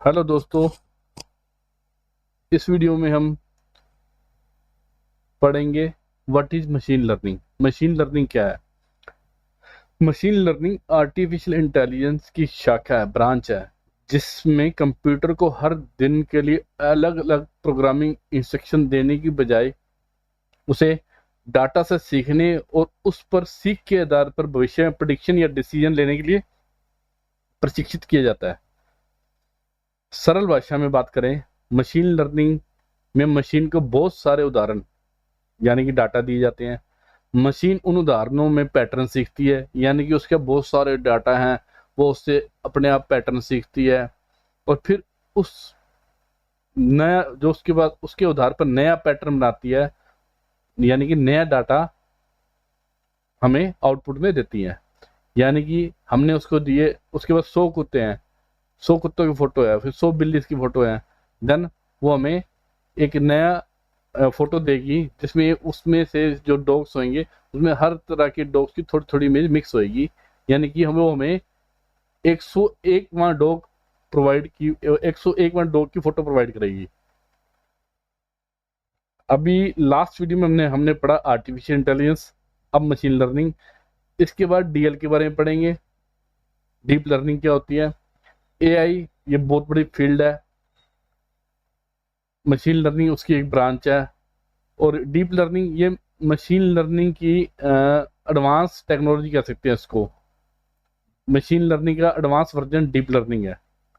Hello दोस्तों, इस video में हम पढ़ेंगे what is machine learning. Machine learning क्या है? मशीन लर्निंग आर्टिफिशियल इंटेलिजेंस की शाखा है, ब्रांच है, जिसमें कंप्यूटर को हर दिन के लिए अलग अलग प्रोग्रामिंग इंस्ट्रक्शन देने की बजाय उसे डाटा से सीखने और उस पर सीख के आधार पर भविष्य में प्रेडिक्शन या डिसीजन लेने के लिए प्रशिक्षित किया जाता है। सरल भाषा में बात करें, मशीन लर्निंग में मशीन को बहुत सारे उदाहरण यानी कि डाटा दिए जाते हैं। मशीन उन उदाहरणों में पैटर्न सीखती है, यानी कि उसके बहुत सारे डाटा हैं, वो उससे अपने आप पैटर्न सीखती है और फिर उस नया जो उसके बाद उसके आधार पर नया पैटर्न बनाती है, यानी कि नया डाटा हमें आउटपुट में देती है। यानी कि हमने उसको दिए, उसके बाद 100 कुत्ते हैं, 100 कुत्तों की फोटो है, फिर 100 बिल्ली की फोटो है, देन वो हमें एक नया फोटो देगी जिसमें उसमें से जो डॉग्स होंगे उसमें हर तरह के डॉग्स की थोड़ी थोड़ी इमेज मिक्स होएगी। यानी कि हमें 101वां डॉग प्रोवाइड की 101वां डॉग की फोटो प्रोवाइड करेगी। अभी लास्ट वीडियो में हमने पढ़ा आर्टिफिशियल इंटेलिजेंस, अब मशीन लर्निंग। इसके बाद डीएल के बारे में पढ़ेंगे, डीप लर्निंग क्या होती है। एआई ये बहुत बड़ी फील्ड है, मशीन लर्निंग उसकी एक ब्रांच है, और डीप लर्निंग ये मशीन लर्निंग की एडवांस टेक्नोलॉजी कह सकते हैं इसको। मशीन लर्निंग का एडवांस वर्जन डीप लर्निंग है,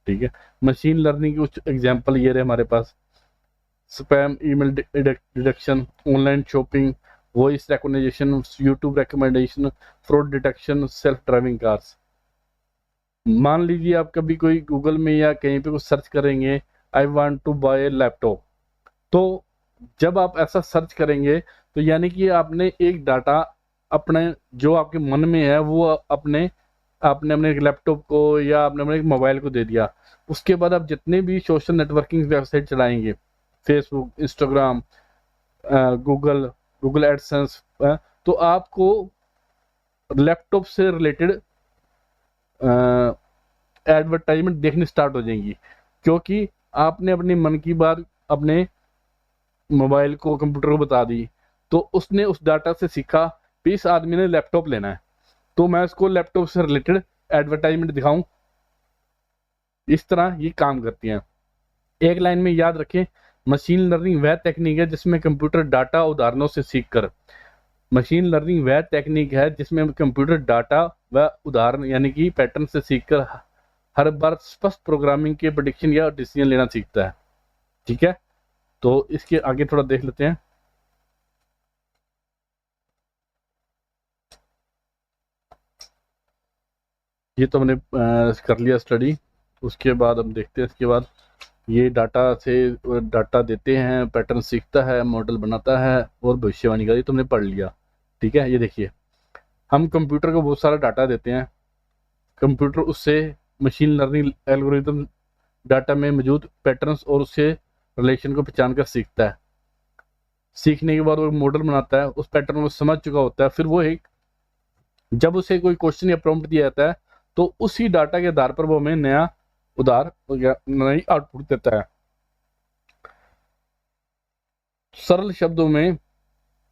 ठीक है। मशीन लर्निंग की कुछ एग्जांपल ये रहे हमारे पास: spam email detection, online shopping, voice recognition, YouTube recommendation, fraud detection, self driving cars. मान लीजिए आप कभी कोई गूगल में या कहीं पे कुछ सर्च करेंगे, I want to buy a laptop, तो जब आप ऐसा सर्च करेंगे तो यानी कि आपने एक डाटा अपने जो आपके मन में है वो अपने आपने अपने लैपटॉप को या आपने अपने मोबाइल को दे दिया। उसके बाद आप जितने भी सोशल नेटवर्किंग वेबसाइट चलाएंगे, Facebook, Instagram, Google, Google AdSense, तो आपको लैपटॉप से रिलेटेड एडवर्टाइजमेंट देखनी स्टार्ट हो जाएंगी, क्योंकि आपने अपने मन की बात अपने मोबाइल को, कंप्यूटर को बता दी, तो उसने उस डाटा से सीखा कि इस आदमी ने लैपटॉप लेना है, तो मैं उसको लैपटॉप से रिलेटेड एडवर्टाइजमेंट दिखाऊं। इस तरह ये काम करती हैं। एक लाइन में याद रखें, मशीन लर्निंग वह टेक्निक है जिसमें कंप्यूटर डाटा उदाहरणों से सीखकर मशीन लर्निंग वह टेक्निक है जिसमें कंप्यूटर डाटा व उदाहरण यानी कि पैटर्न से सीखकर हर बार स्पष्ट प्रोग्रामिंग के प्रेडिक्शन या डिसीजन लेना सीखता है, ठीक है। तो इसके आगे थोड़ा देख लेते हैं। ये तो हमने कर लिया स्टडी। उसके बाद हम देखते हैं, इसके बाद ये डाटा से डाटा देते हैं, पैटर्न सीखता है, मॉडल बनाता है और भविष्यवाणी का, ये तुमने पढ़ लिया, ठीक है। ये देखिए, हम कंप्यूटर को बहुत सारा डाटा देते हैं, कंप्यूटर उससे मशीन लर्निंग एल्गोरिथम डाटा में मौजूद पैटर्न्स और उससे रिलेशन को पहचान कर सीखता है। सीखने के बाद वो मॉडल बनाता है, उस पैटर्न को समझ चुका होता है, फिर वो एक जब उसे कोई क्वेश्चन या प्रॉम्प्ट दिया जाता है तो उसी डाटा के आधार पर वो हमें नया नई आउटपुट देता है। सरल शब्दों में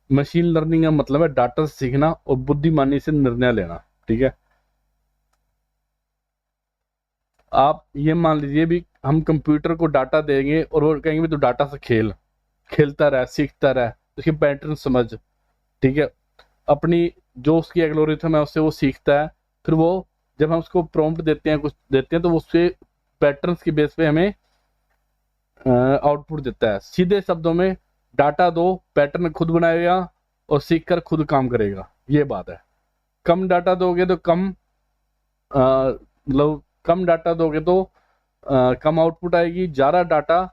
मशीन लर्निंग का मतलब है डाटा से सीखना और बुद्धिमानी से निर्णय लेना, ठीक है। आप ये मान लीजिए भी हम कंप्यूटर को डाटा देंगे और वो कहेंगे भी तो डाटा से खेलता रहे, सीखता रहे, उसके पैटर्न समझ, ठीक है। अपनी जो उसकी एल्गोरिथम है उससे वो सीखता है, फिर वो जब हम उसको प्रॉम्प्ट देते हैं, कुछ देते हैं, तो उससे पैटर्न्स की बेस पे हमें आउटपुट देता है। सीधे शब्दों में डाटा दो, पैटर्न खुद बनाएगा और सीखकर खुद काम करेगा, ये बात है। कम डाटा दोगे तो मतलब कम डाटा दोगे तो कम आउटपुट आएगी, ज़्यादा डाटा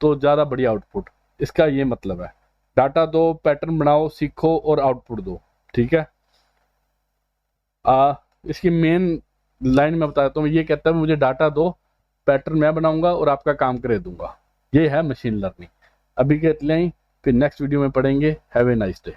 तो ज़्यादा बढ़िया आउटपुट। इसका ये मतलब है, डाटा दो, पैटर्न बनाओ, सीखो और आउटपुट दो, ठीक है। इसकी मेन लाइन में बता देता हूँ, ये कहता है मुझे डाटा दो, पैटर्न मैं बनाऊंगा और आपका काम करे दूंगा। ये है मशीन लर्निंग। अभी के इतना ही, फिर नेक्स्ट वीडियो में पढ़ेंगे। Have a nice day.